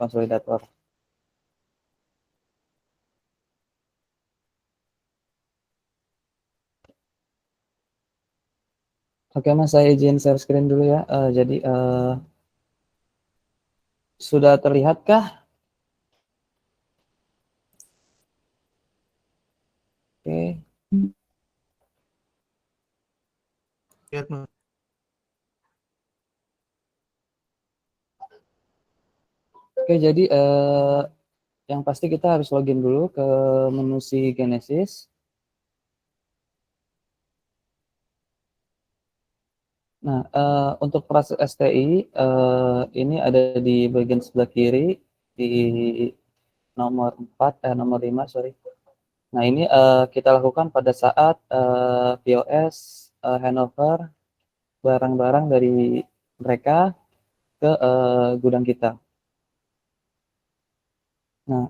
konsolidator. Oke Mas, saya izin share screen dulu ya. Jadi sudah terlihatkah? Oke. Lihat, Mas. Oke, jadi yang pasti kita harus login dulu ke menu si Genesis. Nah, untuk proses STI ini ada di bagian sebelah kiri di nomor 4, nomor 5, sorry. Nah, ini kita lakukan pada saat POS handover barang-barang dari mereka ke gudang kita. Nah,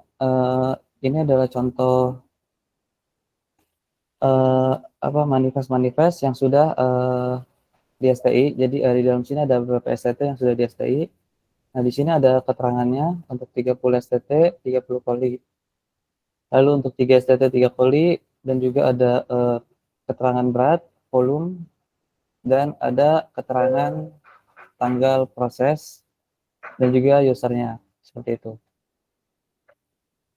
ini adalah contoh manifest-manifest yang sudah di STI. Jadi di dalam sini ada beberapa STT yang sudah di STI. Nah, di sini ada keterangannya untuk 30 STT 30 kali. Lalu untuk 3 STT 3 kali dan juga ada keterangan berat, volume, dan ada keterangan tanggal proses dan juga usernya seperti itu.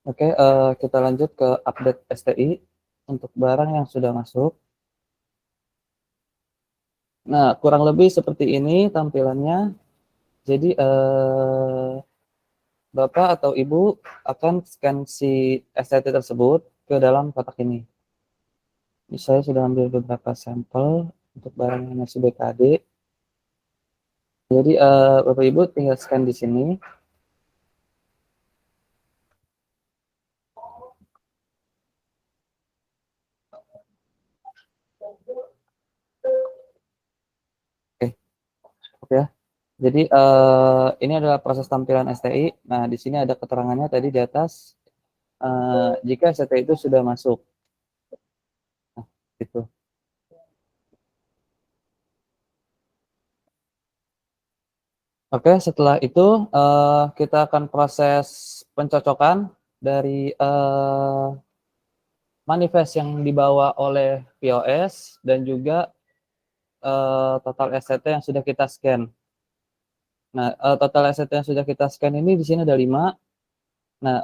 Oke, kita lanjut ke update STI untuk barang yang sudah masuk. Nah, kurang lebih seperti ini tampilannya. Jadi Bapak atau Ibu akan scan si STT tersebut ke dalam kotak ini. Ini saya sudah ambil beberapa sampel untuk barang yang masih BKD. Jadi Bapak Ibu tinggal scan di sini. Oke, oke ya. Jadi ini adalah proses tampilan STI. Nah, di sini ada keterangannya tadi di atas. Jika STI itu sudah masuk. Nah, gitu. Oke, setelah itu kita akan proses pencocokan dari manifest yang dibawa oleh POS dan juga total STT yang sudah kita scan. Nah, total STT yang sudah kita scan ini di sini ada 5. Nah,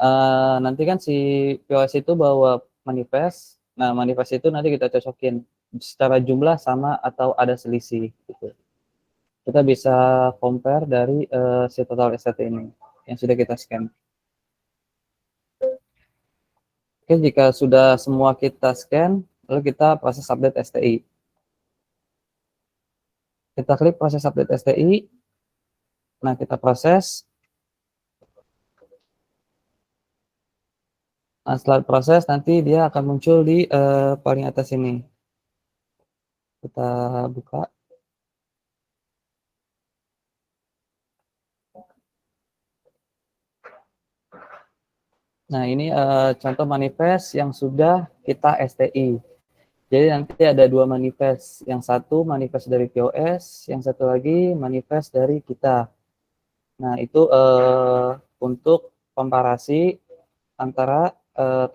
nanti kan si POS itu bawa manifest. Nah, manifest itu nanti kita cocokin secara jumlah sama atau ada selisih gitu. Kita bisa compare dari si total STT ini yang sudah kita scan. Oke, jika sudah semua kita scan, lalu kita proses update STI. Kita klik proses update STI. Nah, kita proses. Nah, setelah proses nanti dia akan muncul di paling atas ini. Kita buka. Nah, ini contoh manifest yang sudah kita STI. Jadi nanti ada 2 manifest. Yang satu manifest dari POS, yang satu lagi manifest dari kita. Nah, itu untuk komparasi antara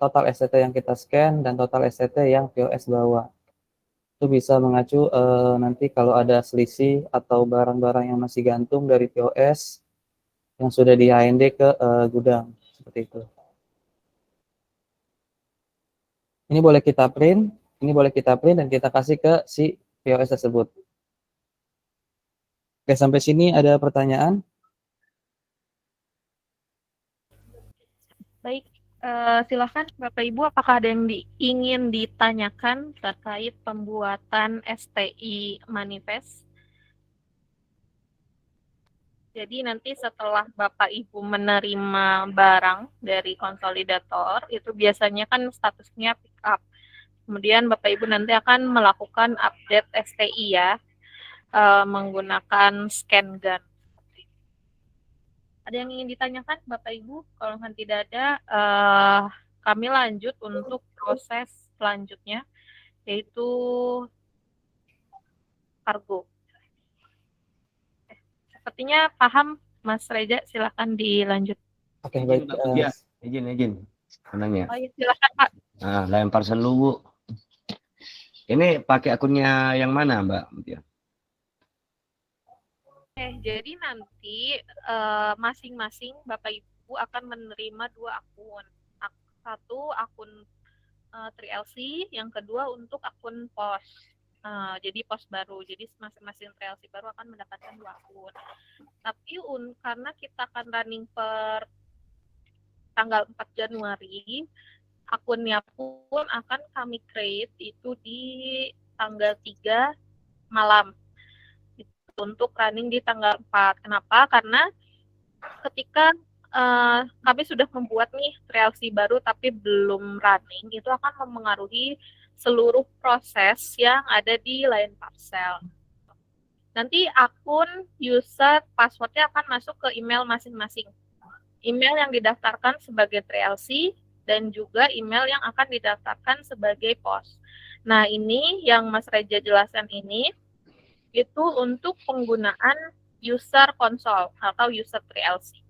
total STT yang kita scan dan total STT yang POS bawa. Itu bisa mengacu nanti kalau ada selisih atau barang-barang yang masih gantung dari POS yang sudah di HND ke gudang. Seperti itu. Ini boleh kita print dan kita kasih ke si POS tersebut. Oke, sampai sini ada pertanyaan? Baik, silakan Bapak Ibu, apakah ada yang ingin ditanyakan terkait pembuatan STI manifest? Jadi nanti setelah Bapak Ibu menerima barang dari konsolidator, itu biasanya kan statusnya pick up. Kemudian Bapak Ibu nanti akan melakukan update STI ya, menggunakan scan gun. Ada yang ingin ditanyakan Bapak Ibu? Kalau tidak ada, kami lanjut untuk proses selanjutnya, yaitu kargo. Sepertinya paham Mas Reza, silakan dilanjut. Oke, Izin baik. Mbak Mutia, izin. Menanya. Oh iya, silakan Pak. Nah, lempar seluwu. Ini pakai akunnya yang mana, Mbak Mutia? Jadi nanti masing-masing Bapak Ibu akan menerima 2 akun. Satu akun 3LC, yang kedua untuk akun POS. Jadi POS baru. Jadi masing-masing 3LC baru akan mendapatkan 2 akun. Tapi karena kita akan running per tanggal 4 Januari, akunnya pun akan kami create itu di tanggal 3 malam. Untuk running di tanggal 4. Kenapa? Karena ketika kami sudah membuat nih relasi baru tapi belum running, itu akan mempengaruhi seluruh proses yang ada di Line Parcel. Nanti akun, user, passwordnya akan masuk ke email masing-masing. Email yang didaftarkan sebagai TLC dan juga email yang akan didaftarkan sebagai POS. Nah, ini yang Mas Reja jelaskan ini itu untuk penggunaan user console atau user 3LC.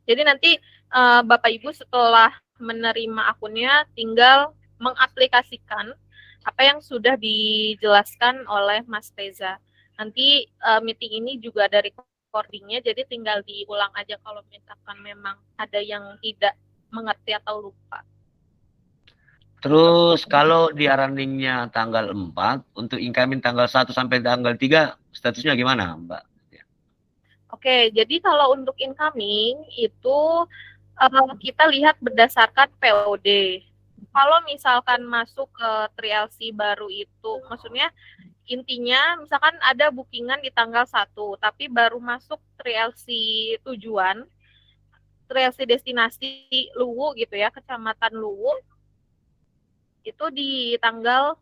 Jadi nanti Bapak Ibu setelah menerima akunnya tinggal mengaplikasikan apa yang sudah dijelaskan oleh Mas Reza. Nanti meeting ini juga ada recordingnya, jadi tinggal diulang aja kalau misalkan memang ada yang tidak mengerti atau lupa. Terus kalau di runningnya tanggal 4, untuk incoming tanggal 1 sampai tanggal 3, statusnya gimana, Mbak? Oke, jadi kalau untuk incoming itu kita lihat berdasarkan POD. Kalau misalkan masuk ke 3LC baru itu, maksudnya intinya misalkan ada bookingan di tanggal 1, tapi baru masuk 3LC tujuan, 3LC destinasi Luwu gitu ya, Kecamatan Luwu, itu di tanggal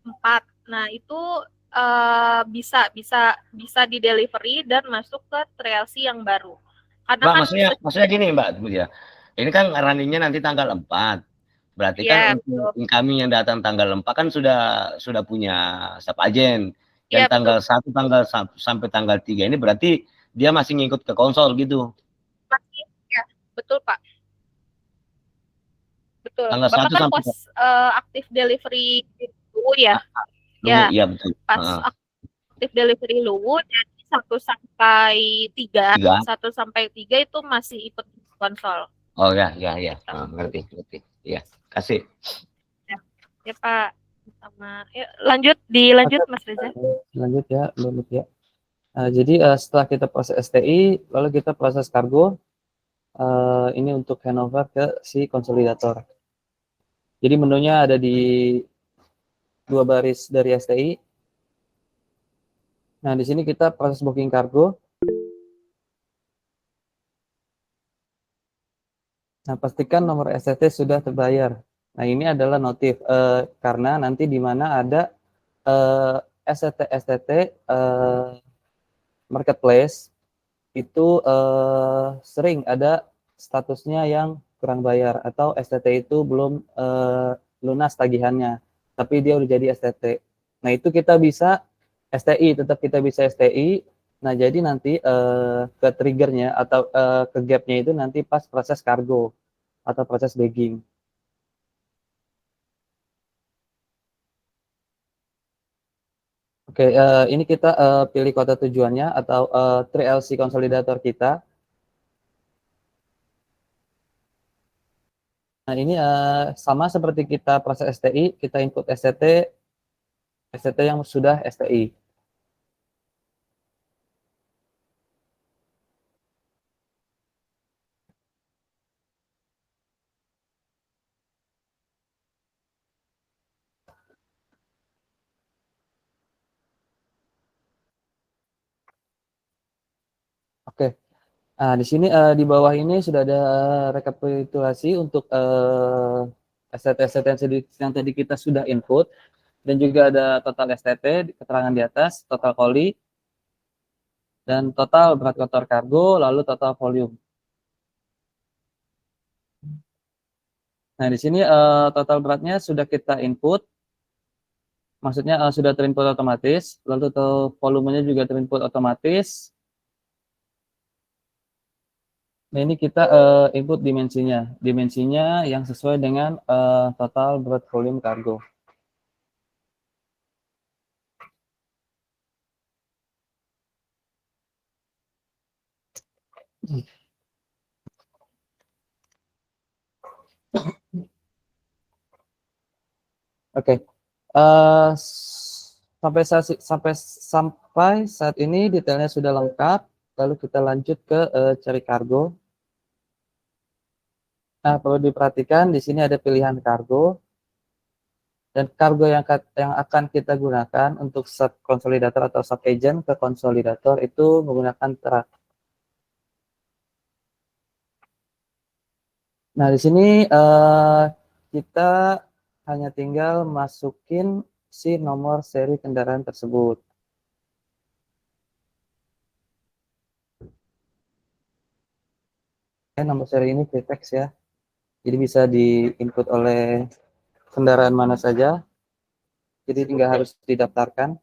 4. Nah, itu bisa di delivery dan masuk ke 3LC yang baru. Karena Mbak, kan maksudnya gini, Mbak. Ya. Ini kan runningnya nanti tanggal 4. Berarti kan untuk incoming yang datang tanggal 4 kan sudah punya sub agent. Yang tanggal 1 sampai tanggal 3 ini berarti dia masih ngikut ke konsol gitu. Masih, ya, betul Pak. Betul. Tanggal Bapak 1 kan sampai pos aktif delivery Luwu ya. Luwu, ya betul. Pas aktif delivery Luwu, jadi 1 sampai 3 itu masih ikut konsol. Oh ya. Ngerti. Ya, kasih. Ya Pak. Sama. Yuk, dilanjut Mas Reza. Lanjut ya, jadi setelah kita proses STI, lalu kita proses kargo. Ini untuk handover ke si konsolidator. Jadi menunya ada di 2 baris dari STI. Nah, di sini kita proses booking kargo. Nah, pastikan nomor STT sudah terbayar. Nah, ini adalah notif karena nanti di mana ada STT marketplace itu sering ada statusnya yang kurang bayar atau STT itu belum lunas tagihannya, tapi dia udah jadi STT. Nah, itu kita bisa STI, tetap kita bisa STI. Nah, jadi nanti ke triggernya atau ke gapnya itu nanti pas proses kargo atau proses bagging. Oke, ini kita pilih kota tujuannya atau 3LC konsolidator kita. Nah, ini sama seperti kita proses STI, kita input STT yang sudah STI. Oke. Nah, di sini di bawah ini sudah ada rekapitulasi untuk STT yang tadi kita sudah input, dan juga ada total STT, keterangan di atas, total koli, dan total berat kotor kargo, lalu total volume. Nah, di sini total beratnya sudah kita input. maksudnya sudah terinput otomatis, lalu volumenya juga terinput otomatis. Nah, ini kita input dimensinya. Dimensinya yang sesuai dengan total berat volume kargo. Oke. Sampai saat ini detailnya sudah lengkap. Lalu kita lanjut ke cari kargo. Nah, perlu diperhatikan di sini ada pilihan kargo. Dan kargo yang akan kita gunakan untuk sub konsolidator atau sub agent ke konsolidator itu menggunakan truk. Nah, di sini kita hanya tinggal masukin si nomor seri kendaraan tersebut. Nomor seri ini free text ya. Jadi bisa di-input oleh kendaraan mana saja. Jadi tinggal harus didaftarkan.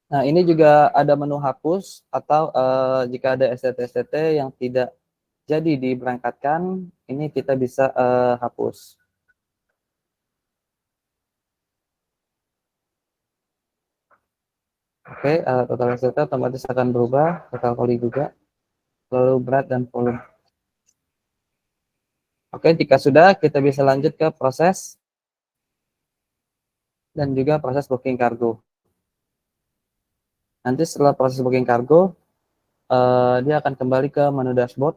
Nah, ini juga ada menu hapus atau jika ada STT-STT yang tidak jadi diberangkatkan, ini kita bisa hapus. Oke, total STT otomatis akan berubah, total koli juga, lalu berat dan volume. Oke, jika sudah, kita bisa lanjut ke proses dan juga proses booking kargo. Nanti setelah proses booking kargo, dia akan kembali ke menu dashboard.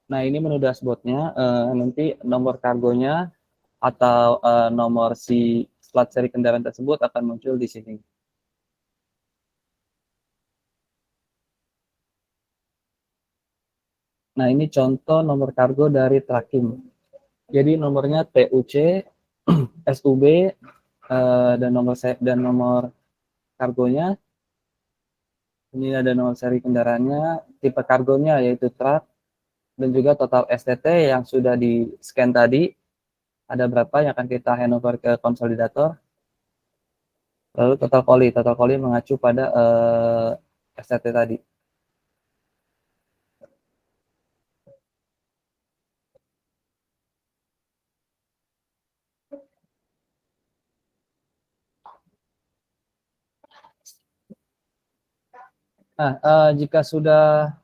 Nah, ini menu dashboardnya, nanti nomor kargonya atau nomor si plat seri kendaraan tersebut akan muncul di sini. Nah, ini contoh nomor kargo dari tracking. Jadi nomornya TUC, SUB, dan nomor kargonya. Ini ada nomor seri kendaraannya, tipe kargonya yaitu truk, dan juga total STT yang sudah di-scan tadi, ada berapa yang akan kita handover ke konsolidator. Lalu total koli mengacu pada STT tadi. Nah, jika sudah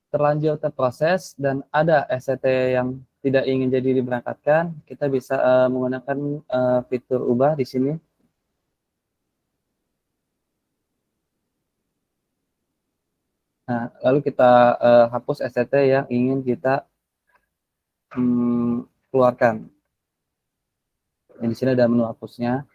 terlanjur terproses dan ada STT yang tidak ingin jadi diberangkatkan, kita bisa menggunakan fitur ubah di sini. Nah, lalu kita hapus STT yang ingin kita keluarkan. Di sini ada menu hapusnya.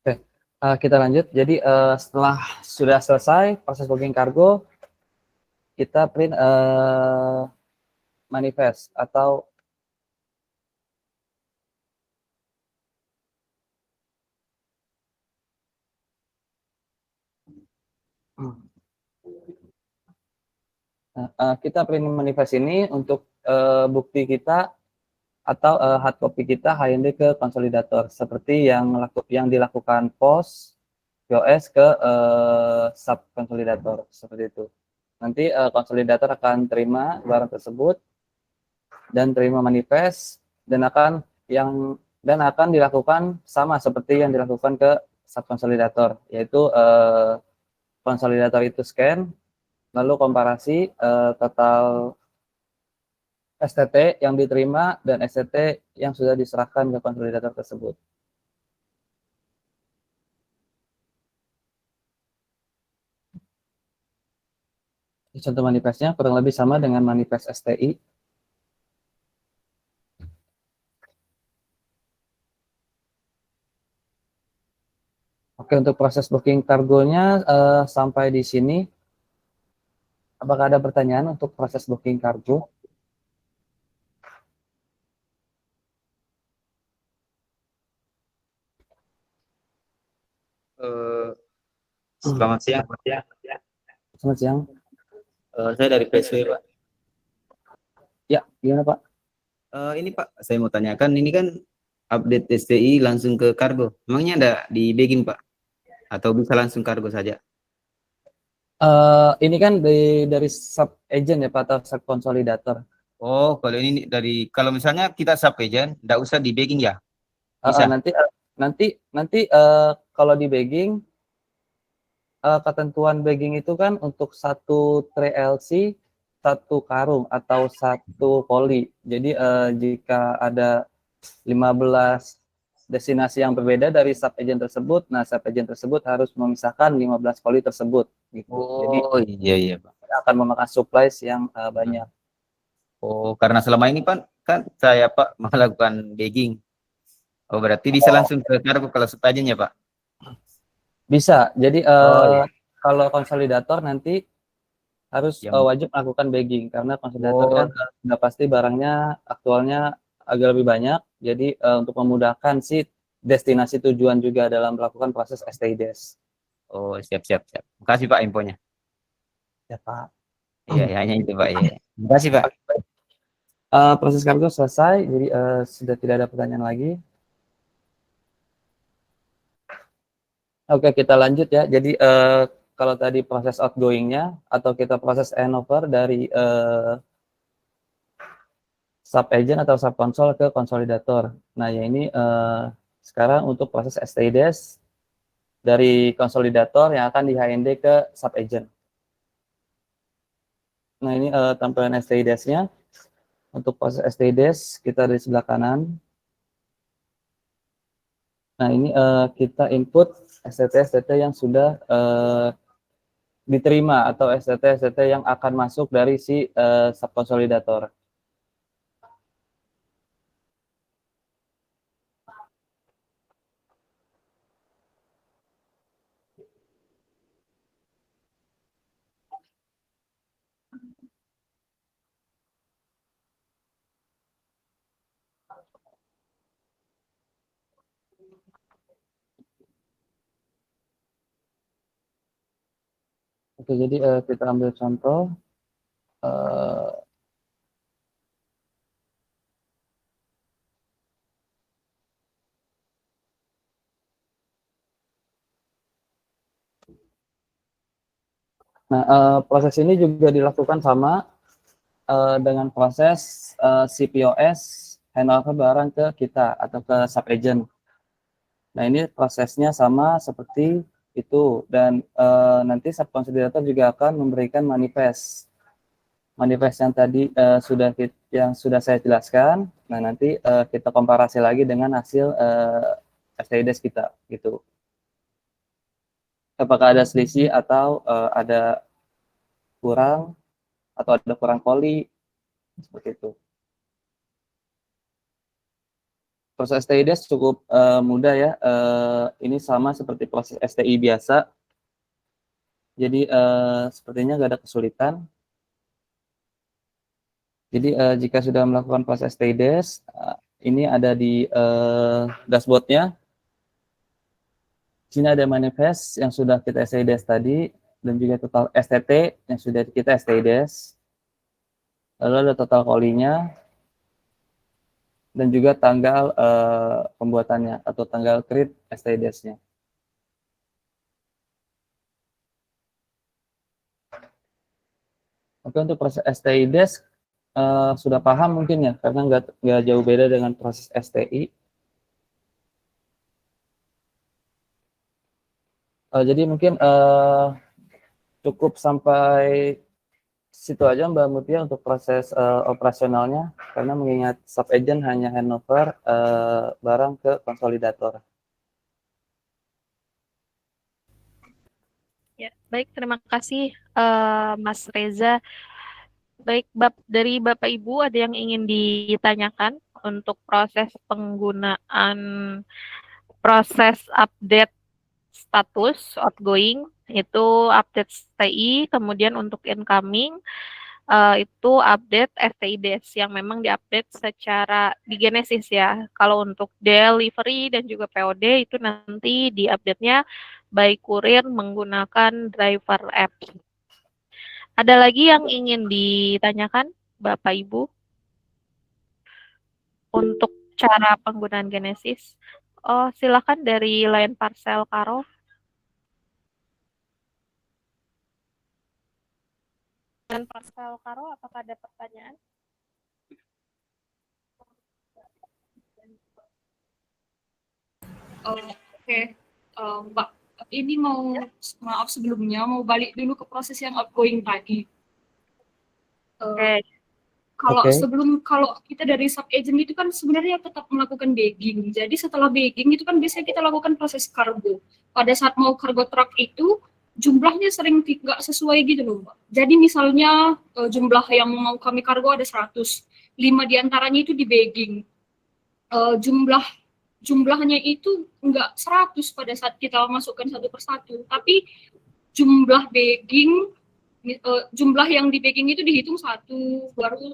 Oke, kita lanjut. Jadi setelah sudah selesai proses booking kargo, kita print manifest atau kita print manifest ini untuk bukti kita atau hard copy kita HND ke konsolidator seperti yang dilakukan POS, POS ke sub konsolidator seperti itu. Nanti konsolidator akan terima barang tersebut dan terima manifest dan akan dilakukan sama seperti yang dilakukan ke sub konsolidator, yaitu konsolidator itu scan lalu komparasi total STT yang diterima dan STT yang sudah diserahkan ke konsolidator tersebut. Contoh manifestnya kurang lebih sama dengan manifest STI. Oke, untuk proses booking kargonya sampai di sini. Apakah ada pertanyaan untuk proses booking kargo? Selamat siang. Selamat siang. Saya dari PSW, Pak. Ya, gimana Pak? Ini Pak, saya mau tanyakan, ini kan update STI langsung ke kargo. Emangnya ada di bagging, Pak? Atau bisa langsung kargo saja? Ini kan dari sub agent ya Pak, atau sub konsolidator. Oh, kalau ini kalau misalnya kita sub agent, nggak usah di bagging ya? Bisa? Nanti kalau di bagging, ketentuan bagging itu kan untuk satu tray LC, satu karung atau satu poli. Jadi jika ada 15 destinasi yang berbeda dari sub agent tersebut, nah sub agent tersebut harus memisahkan 15 poli tersebut gitu. Jadi Oh, iya, Pak. akan memakan supplies yang banyak. Oh, karena selama ini kan saya, Pak, melakukan bagging. Oh, berarti bisa langsung ke kargo kalau sub agent ya, Pak? Bisa. Jadi Oh, iya. kalau konsolidator nanti harus Yang wajib melakukan bagging karena konsolidator Oh, kan sudah pasti barangnya aktualnya agak lebih banyak. Jadi untuk memudahkan si destinasi tujuan juga dalam melakukan proses STIDES. oh, siap. Makasih, Pak, infonya. Ya Pak. Iya, hanya itu, Pak. Iya. Makasih, Pak. Proses kargo selesai, jadi sudah tidak ada pertanyaan lagi. Oke, kita lanjut ya. Jadi kalau tadi proses outgoing-nya atau kita proses handover dari sub agent atau sub konsol ke konsolidator. Nah, ya ini sekarang untuk proses STIDES dari konsolidator yang akan di HND ke sub agent. Nah, ini tampilan STIDES-nya. Untuk proses STIDES kita di sebelah kanan. Nah, ini kita input STT yang sudah diterima atau STT yang akan masuk dari si subkonsolidator. Oke, jadi kita ambil contoh. Nah, proses ini juga dilakukan sama dengan proses CPOS handover barang ke kita atau ke sub agent. Nah, ini prosesnya sama seperti itu dan nanti subkonsolidator juga akan memberikan manifest. Manifest yang tadi yang sudah saya jelaskan. Nah, nanti kita komparasi lagi dengan hasil STIDES kita gitu. Apakah ada selisih atau ada kurang atau ada kurang poli seperti itu. Proses STIDES cukup mudah ya. Ini sama seperti proses STI biasa. Jadi sepertinya nggak ada kesulitan. Jadi jika sudah melakukan proses STIDES, ini ada di dashboardnya. Sini ada manifest yang sudah kita STIDES tadi dan juga total STT yang sudah kita STIDES. Lalu ada total call-nya dan juga tanggal pembuatannya atau tanggal create STIDES-nya. Oke, untuk proses STIDES sudah paham mungkin ya, karena nggak jauh beda dengan proses STI. Jadi mungkin cukup sampai situ aja Mbak Mutia untuk proses operasionalnya, karena mengingat sub agent hanya handover barang ke konsolidator. Ya, baik, terima kasih Mas Reza. Baik, dari Bapak Ibu ada yang ingin ditanyakan untuk proses penggunaan proses update status outgoing itu update STI, kemudian untuk incoming itu update STIDes yang memang diupdate secara di Genesis ya. Kalau untuk delivery dan juga POD itu nanti diupdate-nya by kurir menggunakan driver app. Ada lagi yang ingin ditanyakan, Bapak Ibu, untuk cara penggunaan Genesis? Oh, silakan dari Line Parcel Karo. Line Parcel Karo, apakah ada pertanyaan? Oke, Mbak, ini maaf sebelumnya mau balik dulu ke proses yang outgoing tadi. Oke. Kalau Oke. kalau kita dari sub agent itu kan sebenarnya tetap melakukan bagging. Jadi setelah bagging itu kan biasanya kita lakukan proses kargo. Pada saat mau kargo truck itu jumlahnya sering tidak sesuai gitu loh, Mbak. Jadi misalnya jumlah yang mau kami kargo ada 100, 5 diantaranya itu di bagging. Jumlahnya itu enggak 100 pada saat kita masukkan satu persatu, tapi jumlah bagging, jumlah yang di bagging itu dihitung 1, baru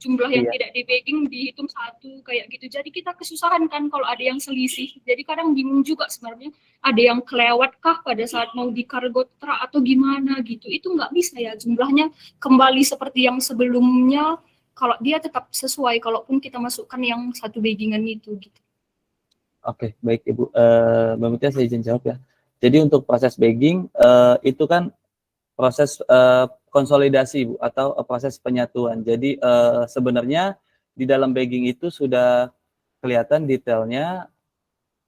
jumlah yang tidak di bagging dihitung 1, kayak gitu. Jadi kita kesusahan kan kalau ada yang selisih. Jadi kadang bingung juga sebenarnya, ada yang kelewat kah pada saat mau di kargo truck atau gimana gitu. Itu nggak bisa ya, jumlahnya kembali seperti yang sebelumnya kalau dia tetap sesuai, kalaupun kita masukkan yang satu baggingan itu gitu. Oke, baik Ibu. Mbak Mutia saya izin jawab ya. Jadi untuk proses bagging itu kan proses konsolidasi Bu, atau proses penyatuan. Jadi sebenarnya di dalam bagging itu sudah kelihatan detailnya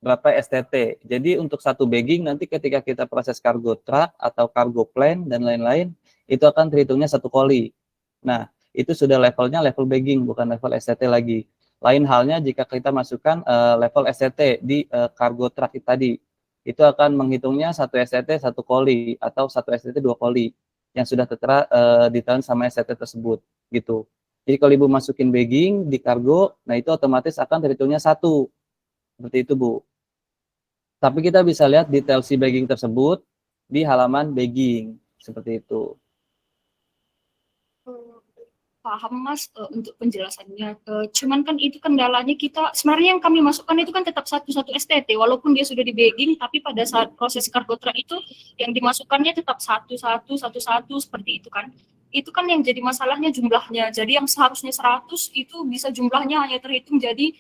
berapa STT. Jadi untuk satu bagging nanti ketika kita proses cargo truck atau cargo plane dan lain-lain itu akan terhitungnya satu koli. Nah, itu sudah levelnya level bagging, bukan level STT lagi. Lain halnya jika kita masukkan level STT di cargo truck tadi, itu akan menghitungnya satu STT satu koli atau satu STT 2 koli yang sudah tertera detail sama STT tersebut gitu. Jadi kalau Ibu masukin bagging di kargo, nah itu otomatis akan terhitungnya 1. Seperti itu, Bu. Tapi kita bisa lihat detail si bagging tersebut di halaman bagging seperti itu. Paham Mas, untuk penjelasannya. Cuman kan itu kendalanya kita, sebenarnya yang kami masukkan itu kan tetap satu-satu STT, walaupun dia sudah di bagging, tapi pada saat proses cargo truck itu yang dimasukkannya tetap satu-satu seperti itu kan. Itu kan yang jadi masalahnya jumlahnya. Jadi yang seharusnya 100 itu bisa jumlahnya hanya terhitung jadi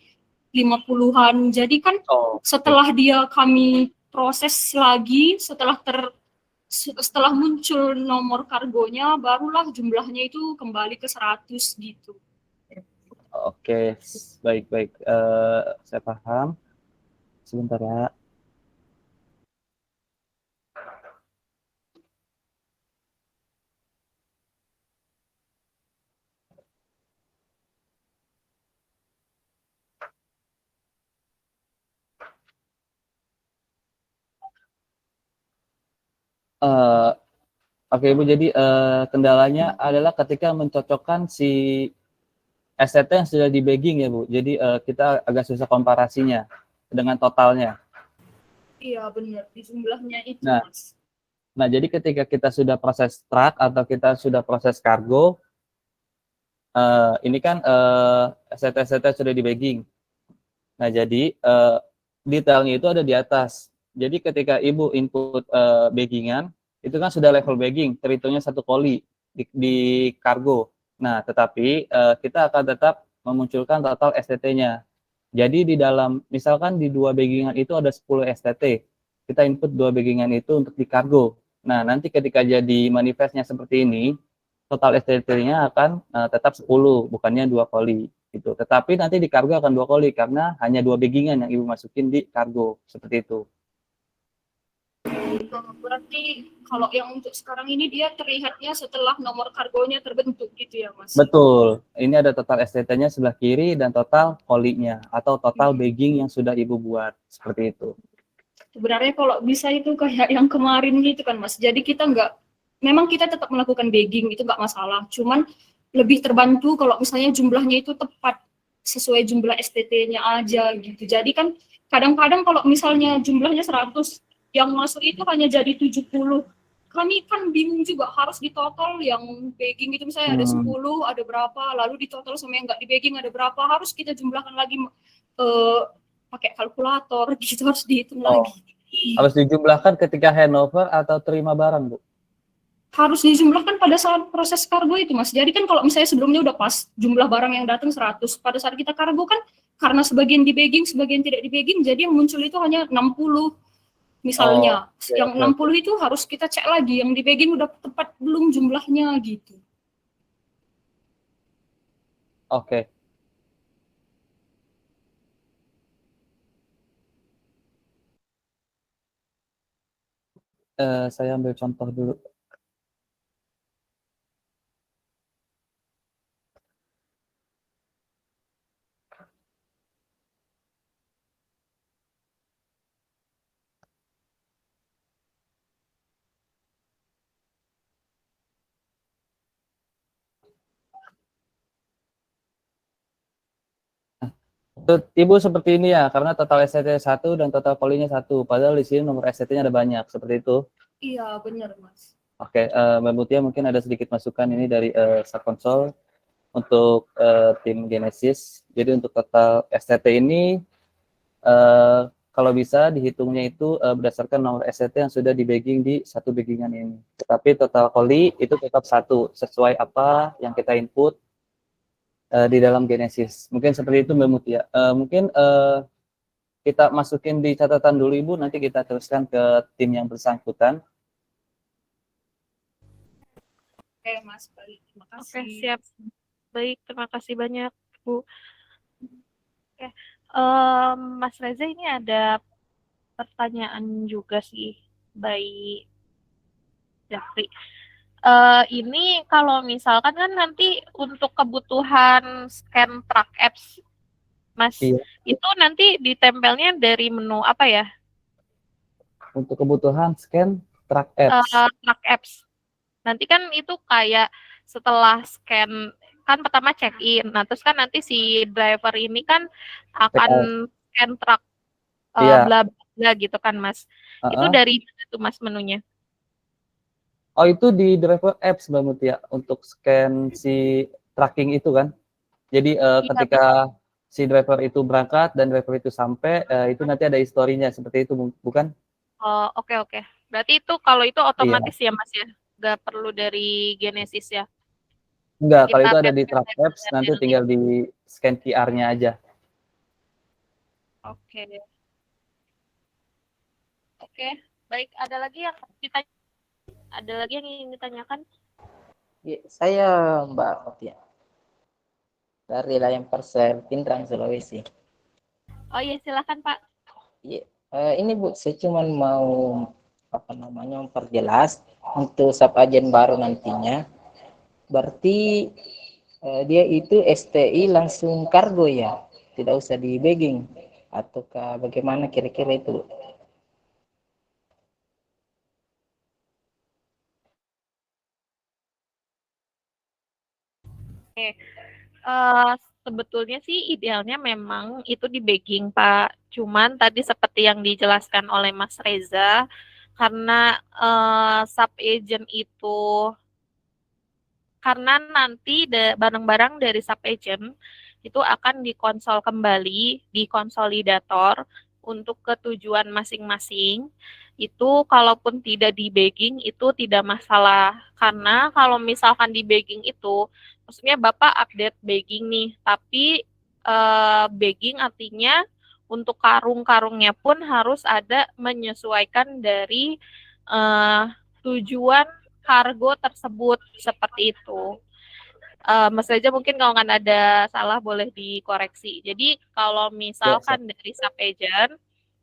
50-an. Jadi kan setelah dia kami proses lagi, setelah muncul nomor kargonya, barulah jumlahnya itu kembali ke 100 gitu. Oke, baik. Saya paham. Sebentar ya. Oke Ibu, jadi kendalanya adalah ketika mencocokkan si STT yang sudah di bagging ya Bu. Jadi kita agak susah komparasinya dengan totalnya. Iya benar, di jumlahnya itu Nah, Mas. Nah, jadi ketika kita sudah proses truck atau kita sudah proses kargo, ini kan STT sudah di bagging. Nah, jadi detailnya itu ada di atas. Jadi ketika Ibu input baggingan, itu kan sudah level bagging, terhitungnya satu koli di kargo. Nah, tetapi kita akan tetap memunculkan total STT-nya. Jadi di dalam, misalkan di 2 baggingan itu ada 10 STT, kita input 2 baggingan itu untuk di kargo. Nah, nanti ketika jadi manifestnya seperti ini, total STT-nya akan tetap 10, bukannya 2 koli. Gitu. Tetapi nanti di kargo akan 2 koli, karena hanya 2 baggingan yang Ibu masukin di kargo. Seperti itu. Berarti kalau yang untuk sekarang ini dia terlihatnya setelah nomor kargonya terbentuk gitu ya Mas? Betul. Ini ada total STT-nya sebelah kiri dan total kolinya, atau total bagging yang sudah Ibu buat. Seperti itu. Sebenarnya kalau bisa itu kayak yang kemarin gitu kan Mas. Jadi kita memang kita tetap melakukan bagging, itu nggak masalah. Cuman lebih terbantu kalau misalnya jumlahnya itu tepat sesuai jumlah STT-nya aja gitu. Jadi kan kadang-kadang kalau misalnya jumlahnya 100, yang masuk itu hanya jadi 70. kami kan bingung juga harus ditotal yang bagging itu misalnya ada 10, ada berapa, lalu ditotal sama yang nggak di bagging ada berapa, harus kita jumlahkan lagi pakai kalkulator gitu, harus dihitung lagi. Harus dijumlahkan ketika handover atau terima barang, Bu? Harus dijumlahkan pada saat proses kargo itu, Mas. Jadi kan kalau misalnya sebelumnya udah pas jumlah barang yang datang 100, pada saat kita kargo kan karena sebagian di bagging, sebagian tidak di bagging, jadi yang muncul itu hanya 60 misalnya. Yang 60 itu harus kita cek lagi, yang di bagging udah tepat belum jumlahnya gitu. Oke. Saya ambil contoh dulu. Ibu seperti ini ya, karena total STT 1 dan total polinya 1. Padahal di sini nomor STT-nya ada banyak, seperti itu. Iya, benar, Mas. Oke, Mbak Mutia mungkin ada sedikit masukan ini dari Subkonsol untuk tim Genesis. Jadi untuk total STT ini, kalau bisa dihitungnya itu berdasarkan nomor STT yang sudah di bagging di satu baggingan ini. Tetapi total poli itu tetap 1, sesuai apa yang kita input di dalam Genesis. Mungkin seperti itu Mbak Mutia. Mungkin kita masukin di catatan dulu Ibu, nanti kita teruskan ke tim yang bersangkutan. Oke, Mas. Baik, terima kasih. Oke, siap. Baik, terima kasih banyak, Bu. Oke, Mas Reza, ini ada pertanyaan juga sih, by Jafri. Ini kalau misalkan kan nanti untuk kebutuhan scan track apps, Mas, itu nanti ditempelnya dari menu apa ya? Untuk kebutuhan scan track apps. Track apps. Nanti kan itu kayak setelah scan, kan pertama check-in, nah terus kan nanti si driver ini kan akan scan track bla bla gitu kan, Mas. Itu dari mana tuh, Mas, menunya? Oh, itu di driver apps Mbak Mutia untuk scan si tracking itu kan. Jadi ketika si driver itu berangkat dan driver itu sampai, itu nanti ada historinya seperti itu, bukan? Oh, oke. Berarti itu kalau itu otomatis ya, Mas ya? Nggak perlu dari Genesis ya? Enggak, kalau itu ada di track apps, nanti tinggal di scan QR-nya aja. Oke. Baik. Ada lagi yang ingin ditanyakan? Ya, saya Mbak Mutia dari Layang Persel Pindrang, Sulawesi. Oh iya, silakan Pak. Ya, ini Bu, saya cuma mau memperjelas untuk sub-agen baru nantinya. Berarti dia itu STI langsung kargo ya, tidak usah di bagging, ataukah bagaimana kira-kira itu? Oke. Sebetulnya sih idealnya memang itu di bagging, Pak. Cuman tadi seperti yang dijelaskan oleh Mas Reza, karena sub agent itu, karena nanti barang-barang dari sub agent itu akan dikonsol kembali di konsolidator untuk ketujuan masing-masing. Itu kalaupun tidak di bagging itu tidak masalah, karena kalau misalkan di bagging itu maksudnya Bapak update bagging nih, tapi bagging artinya untuk karung-karungnya pun harus ada menyesuaikan dari tujuan kargo tersebut, seperti itu. Mas Reza mungkin kalau nggak ada salah boleh dikoreksi. Jadi kalau misalkan dari sub agent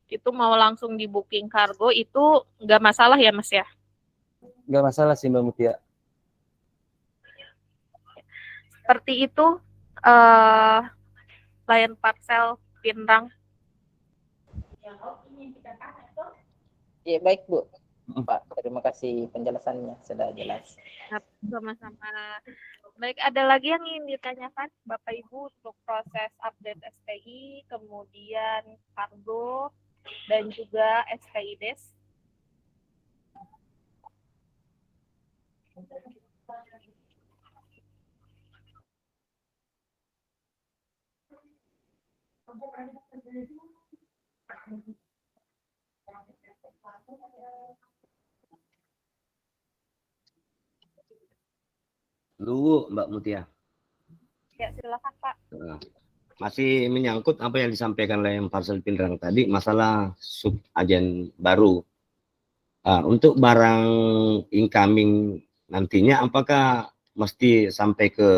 itu mau langsung di booking kargo itu nggak masalah ya, Mas ya? Nggak masalah sih Mbak Mutia. Seperti itu, Lion Parcel Pindrang. Ya baik Bu, Pak, terima kasih penjelasannya, sudah jelas. Sama-sama. Baik, ada lagi yang ingin ditanyakan Bapak Ibu untuk proses update STI, kemudian kargo, dan juga STI Des? Luwu, Mbak Mutia. Ya, silakan Pak. Masih menyangkut apa yang disampaikan oleh Parcel Pindrang tadi, masalah sub agen baru. Untuk barang incoming nantinya, apakah mesti sampai ke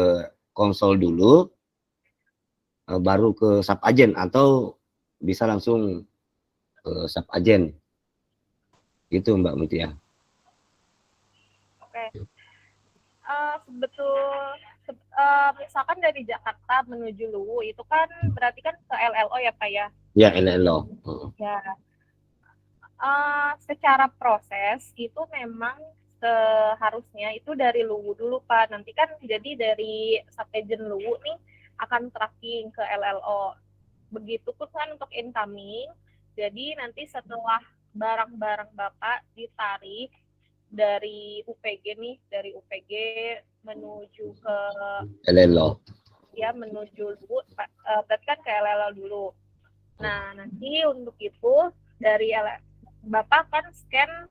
konsol dulu, baru ke sub agen, atau bisa langsung ke sub agen? Itu Mbak Mutia. Oke. Misalkan dari Jakarta menuju Luwu itu kan berarti kan ke LLO ya Pak ya? Ya, LLO. Ya. Secara proses itu memang seharusnya itu dari Luwu dulu Pak. Nanti kan jadi dari subagent Luwu nih akan tracking ke LLO. Begitupun kan untuk incoming. Jadi nanti setelah barang-barang Bapak ditarik dari UPG nih, dari UPG menuju ke LLO. ya menuju Luwu, berarti kan ke LLO dulu. Nah, nanti untuk itu dari Bapak kan scan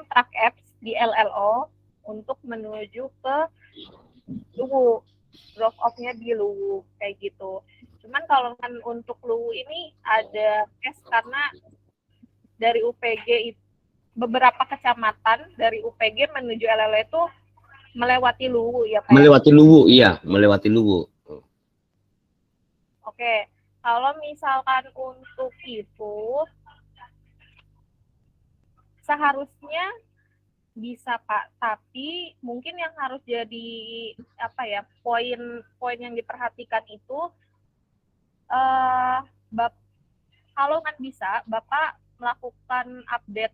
track apps di LLO untuk menuju ke Luwu, drop off-nya di Luwu kayak gitu. Cuman kalau kan untuk Luwu ini ada case karena dari UPG itu beberapa kecamatan dari UPG menuju LLO itu melewati Luwu ya Pak. Melewati Luwu, iya, melewati Luwu. Oke, kalau misalkan untuk itu seharusnya bisa Pak, tapi mungkin yang harus jadi apa ya poin yang diperhatikan itu kalau nggak bisa Bapak melakukan update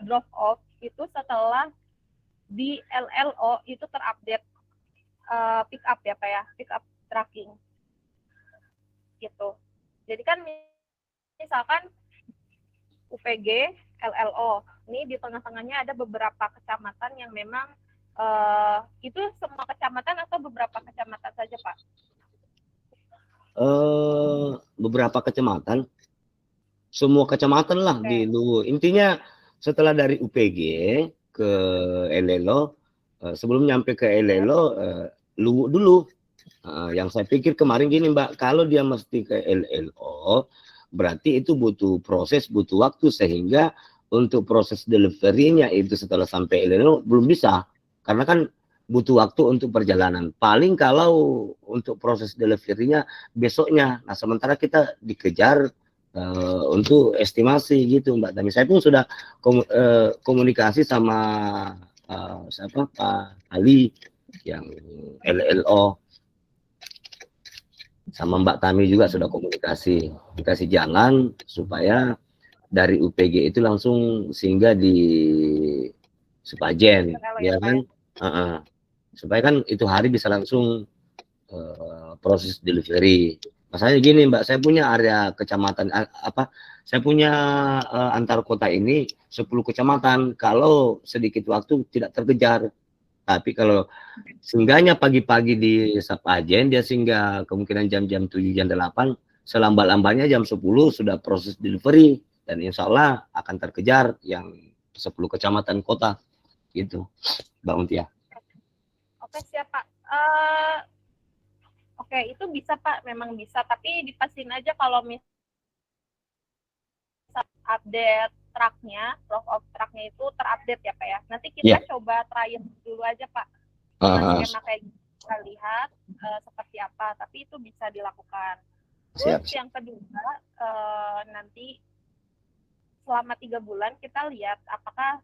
drop off itu setelah di LLO itu terupdate pick up ya Pak ya, pick up tracking gitu. Jadi kan misalkan UPG, LLO, ini di tengah-tengahnya ada beberapa kecamatan yang memang itu semua kecamatan atau beberapa kecamatan saja Pak? Beberapa kecamatan, semua kecamatan lah di Luwu. Intinya setelah dari UPG ke LLO, sebelum nyampe ke LLO, Luwu dulu. Yang saya pikir kemarin gini Mbak, kalau dia mesti ke LLO, berarti itu butuh proses, butuh waktu, sehingga untuk proses delivery-nya itu setelah sampai LLO belum bisa, karena kan butuh waktu untuk perjalanan. Paling kalau untuk proses delivery-nya besoknya. Nah, sementara kita dikejar untuk estimasi gitu Mbak Tami. Saya pun sudah komunikasi sama Pak Ali yang LLO, sama Mbak Tami juga sudah komunikasi, dikasih jalan supaya dari UPG itu langsung singgah di Supajen, ya kan? Supaya kan itu hari bisa langsung proses delivery. Masalahnya gini Mbak, saya punya area kecamatan saya punya antar kota ini 10 kecamatan. Kalau sedikit waktu tidak terkejar. Tapi kalau singgahnya pagi-pagi di Supajen, dia singgah kemungkinan jam-jam 7, jam 8, selambat-lambatnya jam 10 sudah proses delivery, dan insya Allah akan terkejar yang 10 kecamatan kota gitu, Mbak Mutia. Oke, siap Pak. Oke, itu bisa Pak, memang bisa, tapi dipastiin aja kalau misalnya update tracknya, drop off tracknya itu terupdate ya Pak ya. Nanti kita coba trial dulu aja Pak. Skema kayak gitu, kita lihat seperti apa, tapi itu bisa dilakukan. Terus yang kedua, nanti selama 3 bulan kita lihat apakah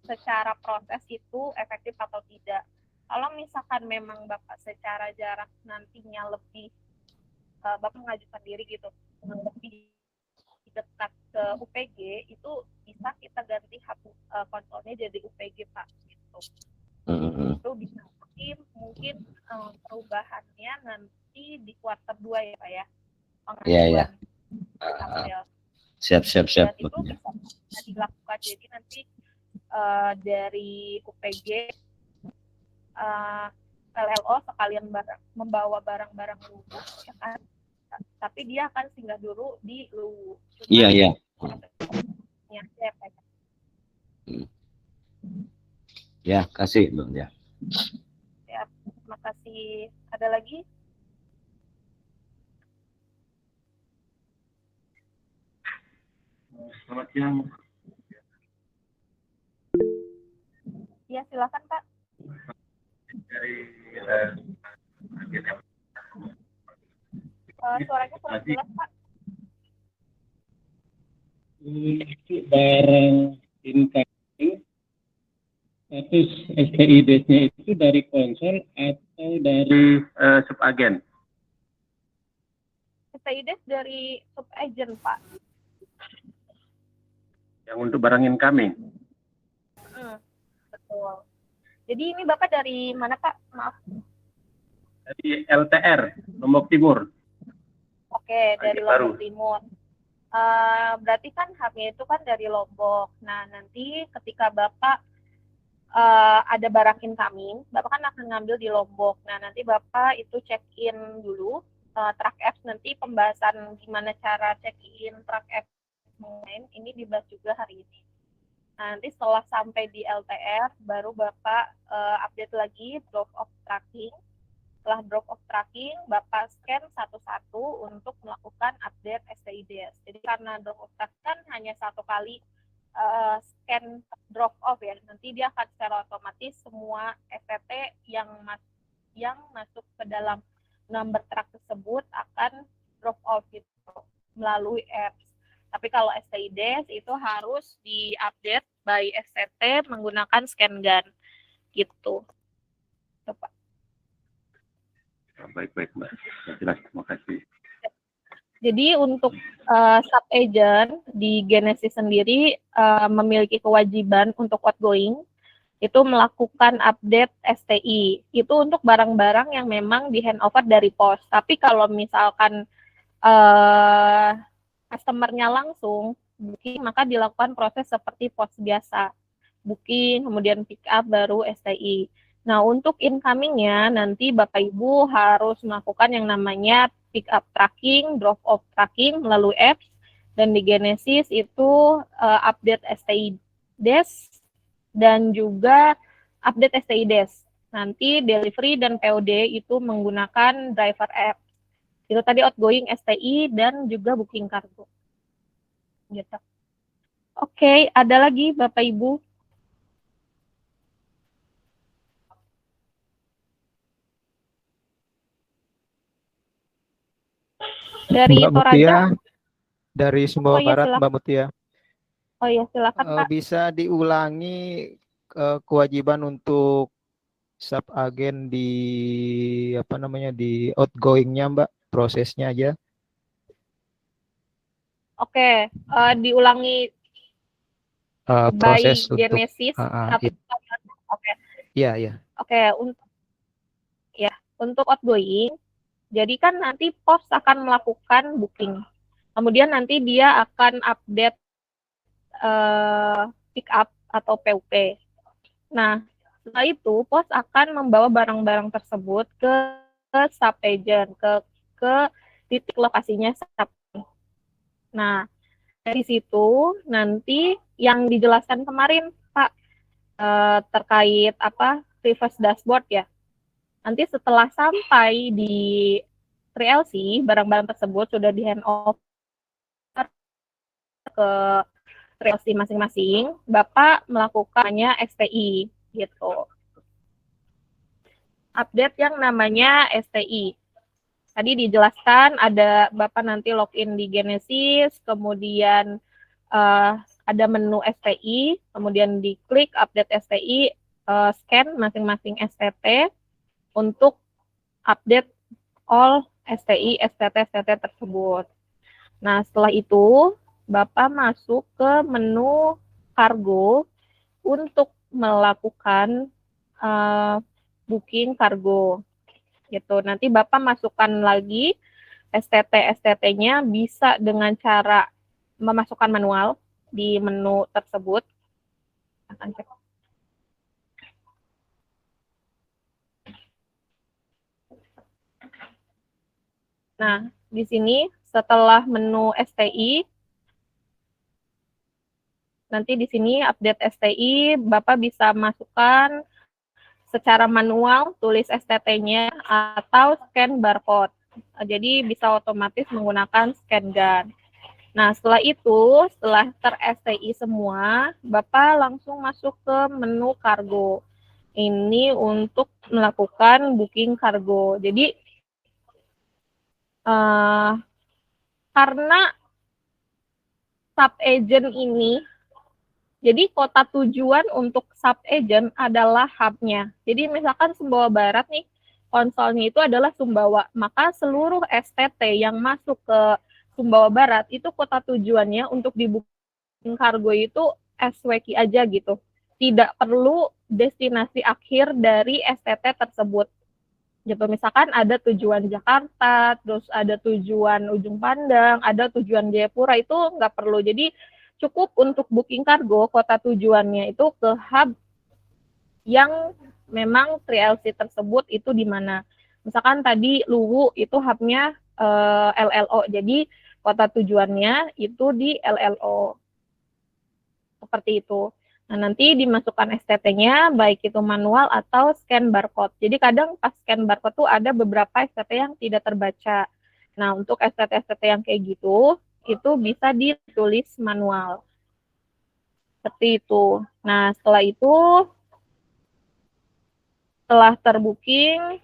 secara proses itu efektif atau tidak. Kalau misalkan memang Bapak secara jarak nantinya lebih, Bapak mengajukan diri gitu, lebih dekat ke UPG, itu bisa kita ganti hub konsolnya jadi UPG Pak. Gitu. Itu bisa. Tapi mungkin perubahannya nanti di kuartal 2 ya Pak ya. Iya. April. Siap. Dan itu bisa dilakukan. Jadi nanti dari UPG LLO sekalian membawa barang-barang Luwu, ya kan? Tapi dia akan singgah dulu di Luwu. Iya, iya. Ya, kasih Bang ya. Ya, terima kasih. Ada lagi? Selamat siang. Ya, silakan Pak. Dari Suaranya kurang jelas Pak. untuk barang incoming status STI base-nya itu dari konsol atau dari subagen? STIDES dari subagent Pak. Yang untuk barang incoming? Betul. Jadi ini Bapak dari mana Pak? Maaf. Dari LTR, Lombok Timur. Oke, dari Baru. Lombok Timur. Berarti kan hubnya itu kan dari Lombok. Nah, nanti ketika Bapak ada barang incoming, Bapak kan akan ngambil di Lombok. Nah, nanti Bapak itu check-in dulu. Track apps nanti pembahasan gimana cara check-in track apps ini dibahas juga hari ini. Nah, nanti setelah sampai di LTR, baru Bapak update lagi drop off tracking. Setelah drop off tracking, Bapak scan satu-satu untuk melakukan update STIDES. Jadi karena drop off tracking kan hanya satu kali scan drop off ya, nanti dia akan secara otomatis semua STT yang masuk ke dalam number track tersebut akan drop off gitu melalui apps. Tapi kalau STIDES itu harus diupdate by STT menggunakan scan gun gitu. Tuh, Pak. Baik Mbak, jelas, terima kasih. Jadi untuk sub-agent di Genesis sendiri memiliki kewajiban untuk outgoing itu melakukan update STI. Itu untuk barang-barang yang memang di handover dari pos. Tapi kalau misalkan customer-nya langsung booking, maka dilakukan proses seperti pos biasa. Booking, kemudian pick up, baru STI. Nah, untuk incoming-nya nanti Bapak Ibu harus melakukan yang namanya pick up tracking, drop off tracking melalui apps, dan di Genesis itu update STIDES dan juga update STIDES. Nanti delivery dan POD itu menggunakan driver app. Itu tadi outgoing STI dan juga booking kargo. Gitu. Oke, ada lagi Bapak Ibu? Dari Mbak Toraja? Mutia, dari Sumbawa Oh iya, Barat, silakan. Mbak Mutia. Oh iya, silakan Pak. Bisa diulangi kewajiban untuk sub agen di di outgoing-nya Mbak, prosesnya aja. Oke, diulangi Proses by Genesis. Oke. Iya. Oke, untuk outgoing, jadi kan nanti pos akan melakukan booking. Kemudian nanti dia akan update pick up atau PUP. Nah, setelah itu pos akan membawa barang-barang tersebut ke sub-agent, ke titik lokasinya sub. Nah, dari situ nanti yang dijelaskan kemarin Pak terkait reverse dashboard ya. Nanti setelah sampai di 3LC, barang-barang tersebut sudah di handover ke 3LC masing-masing, Bapak melakukannya STI gitu. Update yang namanya STI. Tadi dijelaskan ada Bapak nanti login di Genesis, kemudian ada menu STI, kemudian diklik update STI, scan masing-masing STT untuk update all STI, STT tersebut. Nah, setelah itu Bapak masuk ke menu kargo untuk melakukan booking kargo. Gitu. Nanti Bapak masukkan lagi STT-nya bisa dengan cara memasukkan manual di menu tersebut. akan cek. Nah, di sini setelah menu STI, nanti di sini update STI, Bapak bisa masukkan secara manual tulis STT-nya atau scan barcode. Jadi bisa otomatis menggunakan scan gun. Nah, setelah itu, setelah ter-STI semua, Bapak langsung masuk ke menu kargo. Ini untuk melakukan booking kargo. Jadi, karena sub agent ini, jadi kota tujuan untuk sub agent adalah hub-nya. Jadi misalkan Sumbawa Barat nih, konsolnya itu adalah Sumbawa, maka seluruh STT yang masuk ke Sumbawa Barat itu kota tujuannya untuk di booking kargo itu SWQ aja gitu. Tidak perlu destinasi akhir dari STT tersebut. Gitu, misalkan ada tujuan Jakarta, terus ada tujuan Ujung Pandang, ada tujuan Jayapura, itu nggak perlu. Jadi cukup untuk booking kargo, kota tujuannya itu ke hub yang memang 3LC tersebut itu di mana. Misalkan tadi Luwu itu hubnya LLO, jadi kota tujuannya itu di LLO. Seperti itu. Nah, nanti dimasukkan STT-nya, baik itu manual atau scan barcode. Jadi kadang pas scan barcode tuh ada beberapa STT yang tidak terbaca. Nah, untuk STT-STT yang kayak gitu, itu bisa ditulis manual. Seperti itu. Nah, setelah itu, setelah terbooking,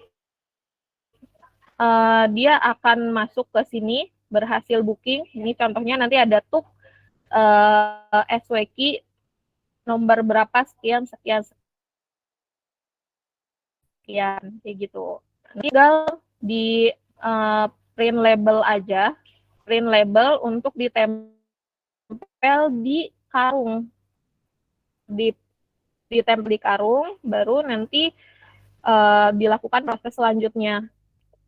dia akan masuk ke sini, berhasil booking. Ini contohnya nanti ada tuk SWQ nomor berapa sekian kayak gitu. Tinggal di print label aja, print label untuk ditempel di karung, ditempel di karung, baru nanti dilakukan proses selanjutnya,